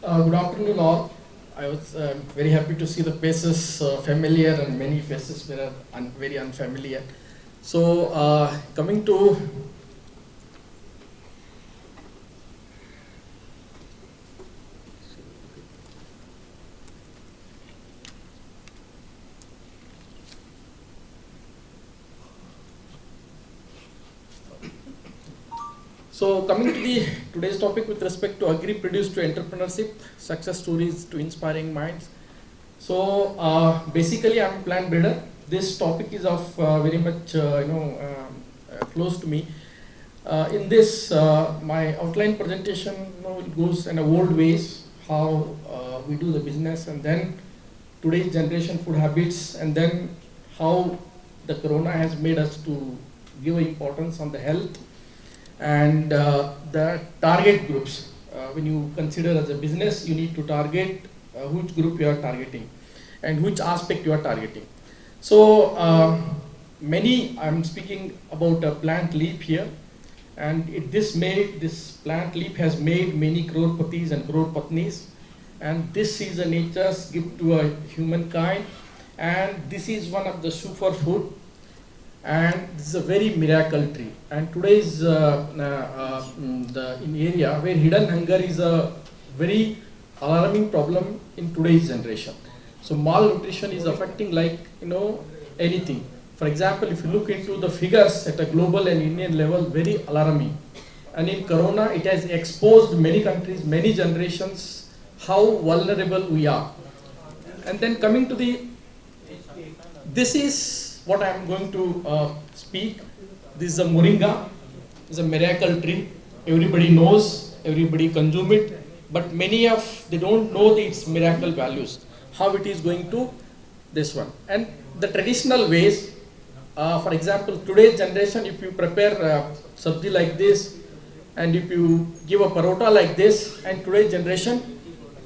Good afternoon all. I was very happy to see the faces familiar and many faces were very unfamiliar. So coming to the today's topic with respect to agri produce to entrepreneurship, success stories to inspiring minds. So basically I'm a plant breeder. This topic is of very much close to me. In this my outline presentation it goes in a old ways how we do the business, and then today's generation food habits, and then how the corona has made us to give importance on the health and the target groups. When you consider as a business, you need to target which group you are targeting and which aspect you are targeting. So I'm speaking about a plant leap here, and this plant leap has made many crore-patis and crore-patnis, and this is a nature's gift to a humankind, and this is one of the superfood, and this is a very miracle tree. And today's in area where hidden hunger is a very alarming problem in today's generation. So malnutrition is affecting anything. For example, if you look into the figures at a global and Indian level, very alarming. And in corona, it has exposed many countries, many generations, how vulnerable we are. And then coming to this is what I am going to speak. This is a Moringa. It's a miracle tree. Everybody knows, everybody consume it, but they don't know its miracle values, how it is going to this one. And the traditional ways, for example, today's generation, if you prepare sabji like this, and if you give a parota like this, and today's generation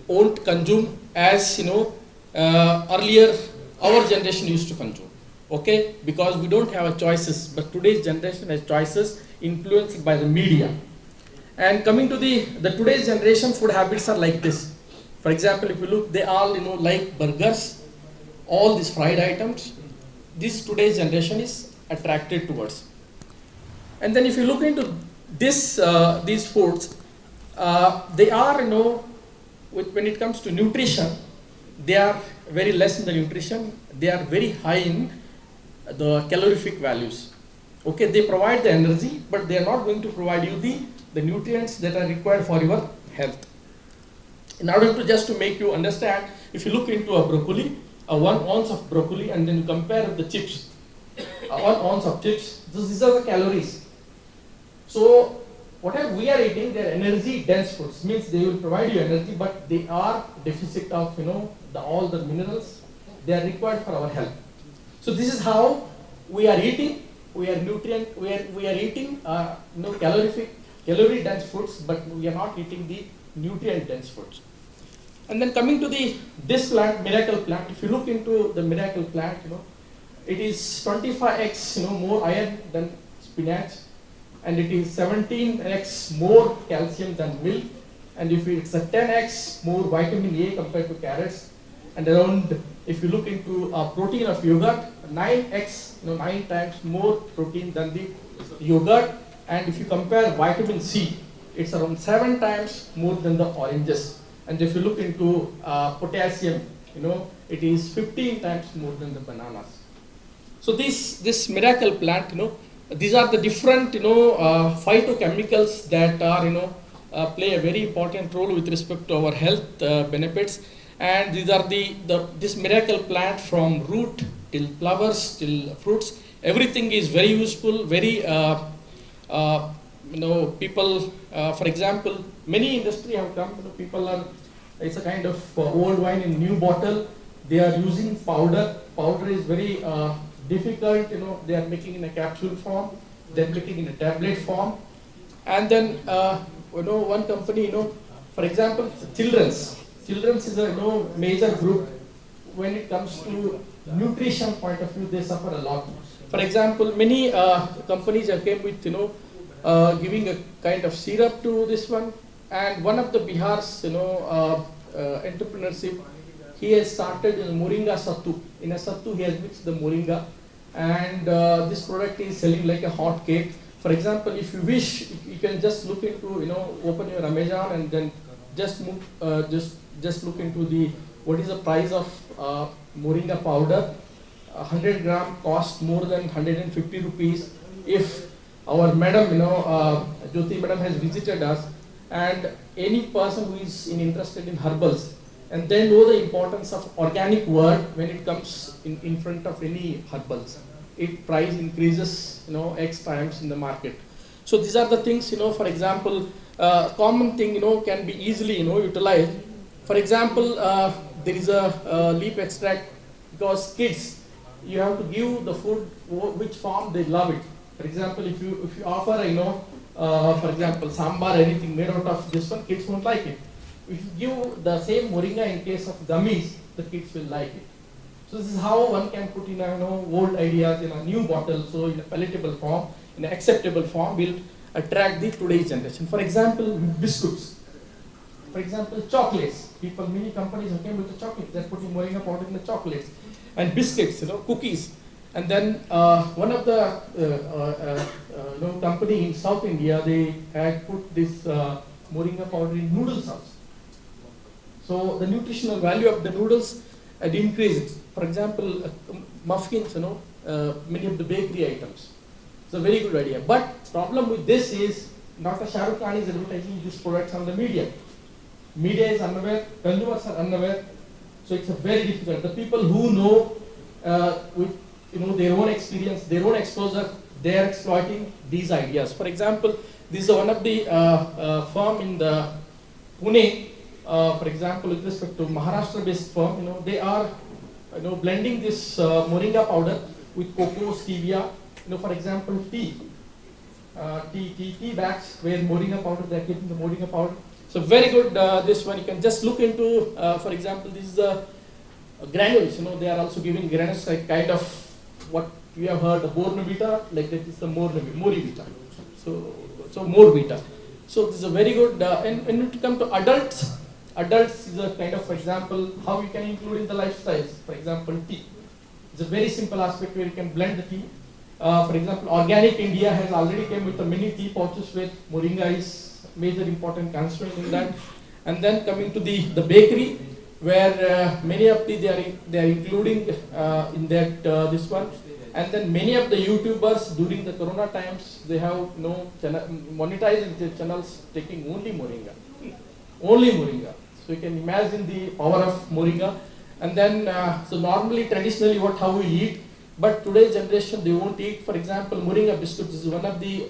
won't consume as earlier our generation used to consume. Okay, because we don't have a choices, but today's generation has choices influenced by the media. And coming to the today's generation food habits are like this. For example, if you look, they all like burgers, all these fried items. This today's generation is attracted towards. And then if you look into these foods, they are when it comes to nutrition, they are very less in the nutrition. They are very high in the calorific values. Okay, they provide the energy, but they are not going to provide you the nutrients that are required for your health. In order to make you understand, if you look into a broccoli, 1 ounce of broccoli, and then you compare the chips, 1 ounce of chips, these are the calories. So whatever we are eating, they are energy dense foods, means they will provide you energy, but they are deficit of all the minerals they are required for our health. So this is how we are eating. We are eating calorie dense foods, but we are not eating the nutrient dense foods. And then coming to this plant, miracle plant. If you look into the miracle plant, it is 25x more iron than spinach, and it is 17x more calcium than milk, and if it's a 10x more vitamin A compared to carrots, and around, if you look into protein of yogurt, 9x, 9 times more protein than the yogurt, and if you compare vitamin C, it's around 7 times more than the oranges. And if you look into potassium, it is 15 times more than the bananas. So this miracle plant, these are the different phytochemicals that are play a very important role with respect to our health benefits. And these are this miracle plant, from root till flowers till fruits. Everything is very useful. Very people. For example, many industry have come. People are. It's a kind of old wine in new bottle. They are using powder. Powder is very difficult. They are making in a capsule form. They are making in a tablet form. And then one company. For example, Children's is a major group. When it comes to nutrition point of view, they suffer a lot. For example, many companies have came with giving a kind of syrup to this one, and one of the Bihar's entrepreneurship, he has started in Moringa Sattu. In a Sattu, he has mixed the Moringa, and this product is selling like a hot cake. For example, if you wish, you can just look into, open your Amazon and then just just look into the what is the price of Moringa powder. 100 gram cost more than 150 rupees. If our madam, Jyoti madam has visited us, and any person who is interested in herbals, and they know the importance of organic word when it comes in front of any herbals, it price increases, X times in the market. So these are the things, for example, common thing, can be easily, utilized. For example, there is a leaf extract, because kids, you have to give the food which form they love it. For example, if you offer, for example, sambar, anything made out of this one, kids won't like it. If you give the same moringa in case of gummies, the kids will like it. So this is how one can put in old ideas in a new bottle, so in a palatable form, in an acceptable form, will attract the today's generation. For example, biscuits. For example, chocolates. Many companies came with the chocolate. They're putting moringa powder in the chocolates. And biscuits, cookies. And then one of the company in South India, they had put this moringa powder in noodles also. So the nutritional value of the noodles had increased. For example, muffins, many of the bakery items. It's a very good idea. But problem with this is, Dr. Shah Rukh Khan is advertising these products on the media. Media is unaware, consumers are unaware. So it's a very difficult. The people who know with their own experience, their own exposure, they are exploiting these ideas. For example, this is one of the firm in the Pune. For example, with respect to Maharashtra-based firm, they are blending this moringa powder with cocoa, stevia. For example, tea bags where moringa powder, they are keeping the moringa powder. So very good, this one you can just look into, for example, this is the granules, they are also giving granules like kind of what we have heard, the Bornvita, like that is the Morivita. So Morvita. So this is a very good, and when it comes to adults is a kind of, for example, how you can include in the lifestyles. For example, tea. It's a very simple aspect where you can blend the tea. For example, Organic India has already came with a mini tea pouches where moringa is major important constituent in that. And then coming to the bakery, where many of the they are including in that this one. And then many of the YouTubers during the Corona times, they have monetized their channels taking only moringa. Only moringa. So you can imagine the power of moringa. And then, so normally, traditionally, how we eat, but today's generation, they won't eat. For example, moringa biscuits is one of the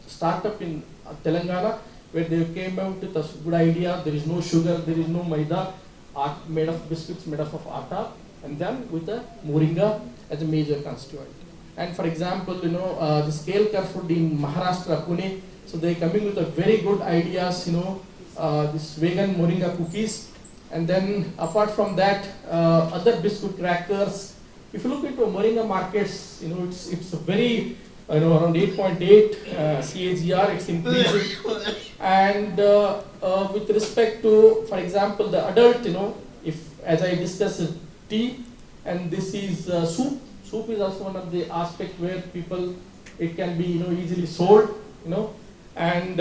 startup in Telangana, where they came out with a good idea. There is no sugar, there is no maida, made of biscuits made up of atta, and then with the moringa as a major constituent. And for example, the scale curve food in Maharashtra, Pune, so they coming with a very good ideas, this vegan moringa cookies. And then apart from that, other biscuit crackers. If you look into moringa markets, it's a very, around 8.8 CAGR, it's increasing. And with respect to, for example, the adult, if, as I discussed, tea, and this is soup. Soup is also one of the aspects where it can be, easily sold, And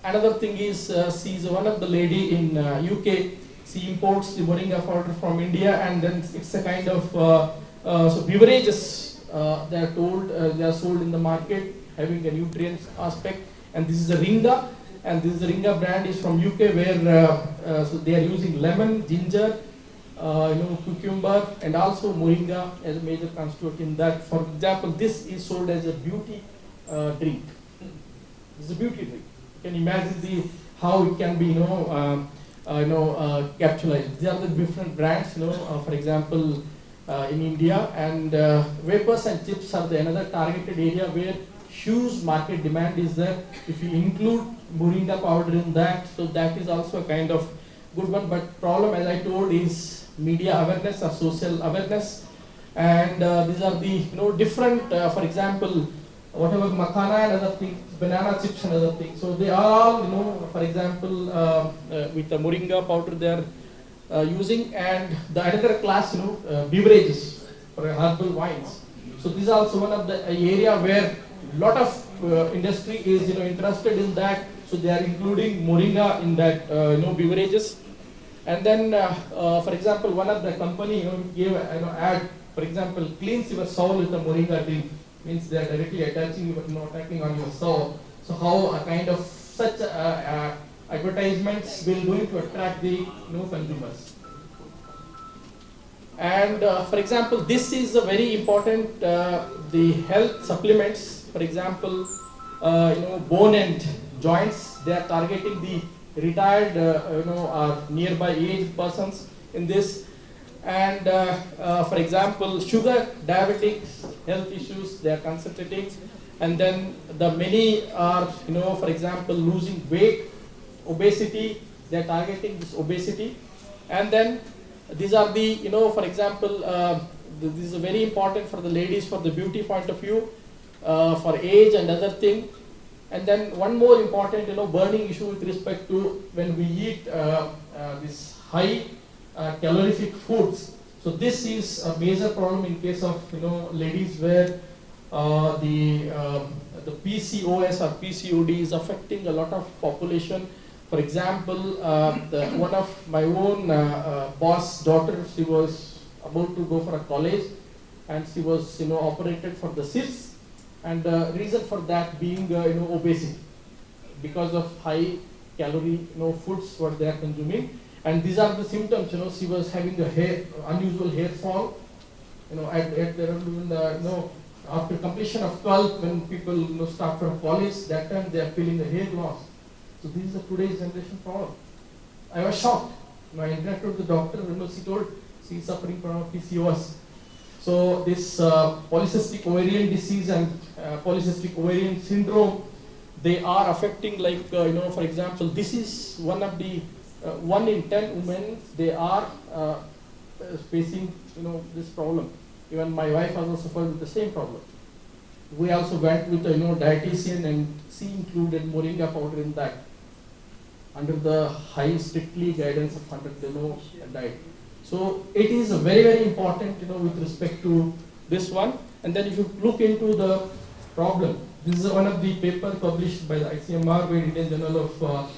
another thing is, she's one of the lady in UK. She imports the moringa powder from India, and then it's a kind of so beverages. They are told they are sold in the market, having a nutrients aspect. And this is a Ringa, and this is the Ringa brand is from UK, where so they are using lemon, ginger, cucumber, and also moringa as a major constituent in that. For example, this is sold as a beauty drink. This is a beauty drink. You can imagine how it can be, capitalized. These are the different brands, for example, in India, and vapors and chips are another targeted area where huge market demand is there. If you include moringa powder in that, so that is also a kind of good one. But problem, as I told, is media awareness or social awareness, and these are the different. For example, whatever makhana and other things, banana chips and other things. So they are all, you know, for example, with the moringa powder they are using, and the another class, you know, beverages for herbal wines. So this is also one of the area where lot of industry is, you know, interested in that. So they are including moringa in that, you know, beverages. And then, for example, one of the company, you know, gave, you know, ad, for example, cleans your soul with a moringa drink. Means they are directly attaching, you know, attacking on your soul. So how a kind of such advertisements will going to attract the, you know, consumers. And for example, this is a very important, the health supplements. For example, you know, bone and joints. They are targeting the retired, you know, or nearby aged persons in this. And for example, sugar, diabetics, health issues, they are concentrating. And then the many are, you know, for example, losing weight, obesity, they are targeting this obesity. And then these are the, you know, for example, this is very important for the ladies for the beauty point of view, for age and other thing. And then one more important, you know, burning issue with respect to when we eat this high calorific foods. So this is a major problem in case of, you know, ladies where the PCOS or PCOD is affecting a lot of population. For example, one of my own boss daughter, she was about to go for a college, and she was, you know, operated for the cysts, and the reason for that being, you know, obesity, because of high calorie, you know, foods what they are consuming. And these are the symptoms, you know, she was having a hair, unusual hair fall, you know, at around, you know, after completion of 12, when people, you know, start from college, that time they are feeling the hair loss. So this is a today's generation problem. I was shocked. I interacted with the doctor, you know, she told she is suffering from PCOS. So this polycystic ovarian disease and polycystic ovarian syndrome, they are affecting, like, you know, for example, this is one of the 1 in 10 women, they are facing, you know, this problem. Even my wife also suffered with the same problem. We also went with a, you know, dietitian, and she included moringa powder in that, under the high strictly guidance of 100, you know, diet. So it is a very, very important, you know, with respect to this one. And then if you look into the problem, this is one of the paper published by the ICMR, by Indian Journal of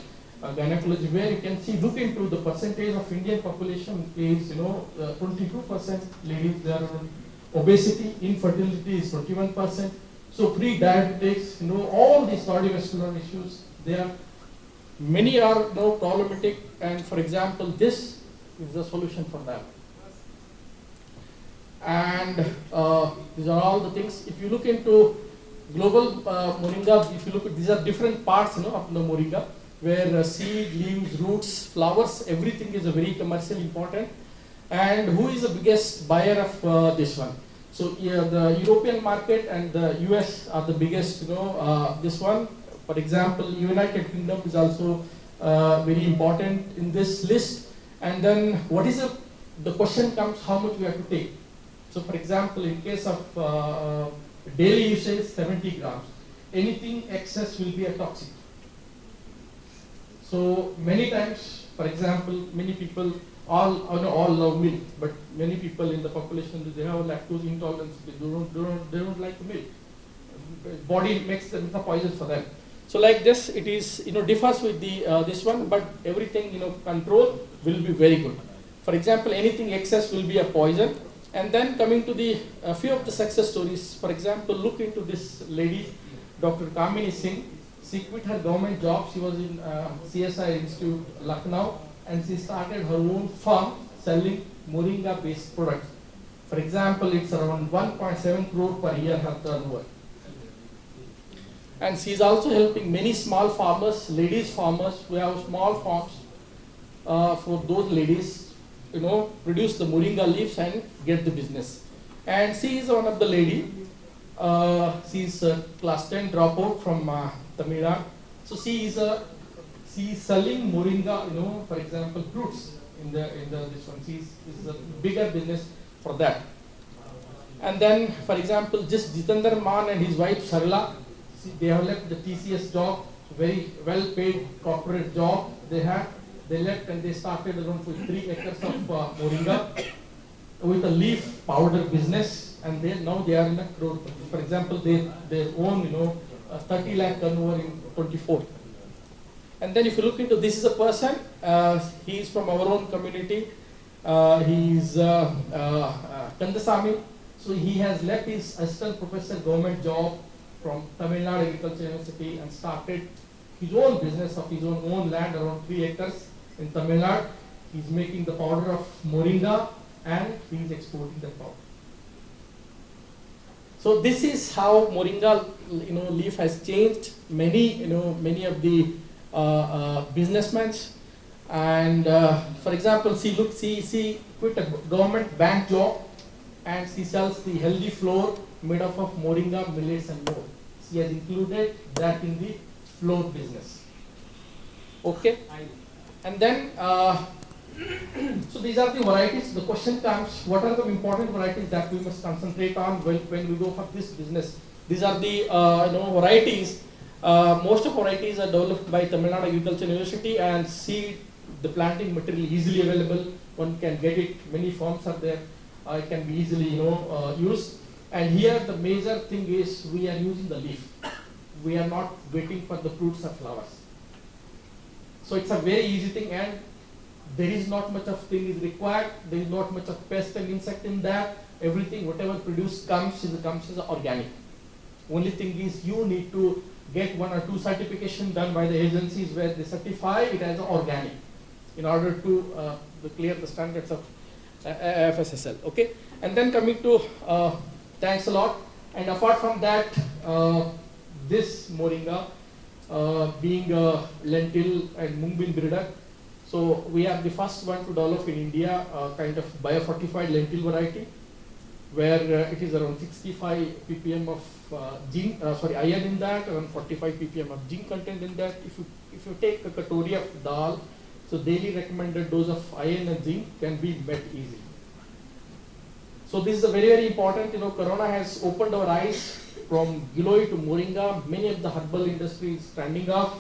Gynecology, where you can see, look into the percentage of Indian population is, you know, 22% ladies, they are on obesity, infertility is 21%. So pre-diabetics, you know, all these cardiovascular issues, they are, many are, you know, problematic, and for example, this is the solution for that. And these are all the things. If you look into global moringa, if you look at, these are different parts, you know, of the moringa, where seed, leaves, roots, flowers, everything is a very commercially important. And who is the biggest buyer of this one? So the European market and the US are the biggest, you know, this one. For example, United Kingdom is also very important in this list. And then what is the question comes, how much we have to take? So for example, in case of daily usage, 70 grams. Anything excess will be a toxic. So many times, for example, many people all love milk, but many people in the population, they have lactose intolerance. They don't like milk. Body makes them a poison for them. So like this, it is, you know, differs with the this one, but everything, you know, control will be very good. For example, anything excess will be a poison. And then coming to the few of the success stories. For example, look into this lady, Dr. Kamini Singh. She quit her government job. She was in CSI Institute, Lucknow, and she started her own firm selling moringa-based products. For example, it's around 1.7 crore per year her turnover. And she is also helping many small farmers, ladies farmers who have small farms, for those ladies, you know, produce the moringa leaves and get the business. And she is one of the lady. She is a class 10 dropout from Tamil Nadu. So she is selling moringa, you know, for example, fruits in the this one. This is a bigger business for that. And then, for example, just Jitendra Man and his wife Sarla, they have left the TCS job, very well-paid corporate job they had. They left and they started around 3 acres of Moringa with a leaf powder business, and now they are in a crore. For example, they own 30 lakh turnover in 24. And then if you look into this is a person, he is from our own community. He is Kandasamy. So he has left his assistant professor government job from Tamil Nadu Agriculture University and started his own business of his own land around 3 acres in Tamil Nadu. He's making the powder of Moringa and he's exporting the powder. So this is how Moringa leaf has changed many of the businessmen. And for example, she quit a government bank job and she sells the healthy flour made up of Moringa, millets and more. She has included that in the flour business. Okay, and then so these are the varieties. The question comes, what are the important varieties that we must concentrate on when we go for this business? These are the varieties. Most of varieties are developed by Tamil Nadu Agriculture University, and seed, the planting material easily available. One can get it. Many farms are there. It can be easily used. And here the major thing is we are using the leaf. We are not waiting for the fruits or flowers. So it's a very easy thing, and there is not much of thing is required. There is not much of pest and insect in that. Everything, whatever produced comes as organic. Only thing is you need to get 1 or 2 certification done by the agencies where they certify it as organic in order to clear the standards of FSSL. Okay, and then coming to thanks a lot. And apart from that, this Moringa being a lentil and mung bean breeder, so we are the first one to develop in India kind of biofortified lentil variety, where it is around 65 ppm of iron in that, around 45 ppm of zinc content in that. If you take a katori of dal, so daily recommended dose of iron and zinc can be met easily. So this is a very important. Corona has opened our eyes from Giloy to Moringa. Many of the herbal industry is standing up.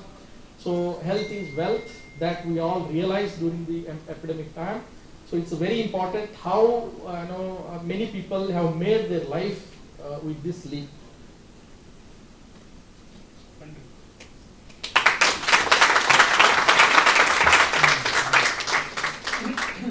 So health is wealth, that we all realized during the epidemic time. So it's very important how many people have made their life with this leaf.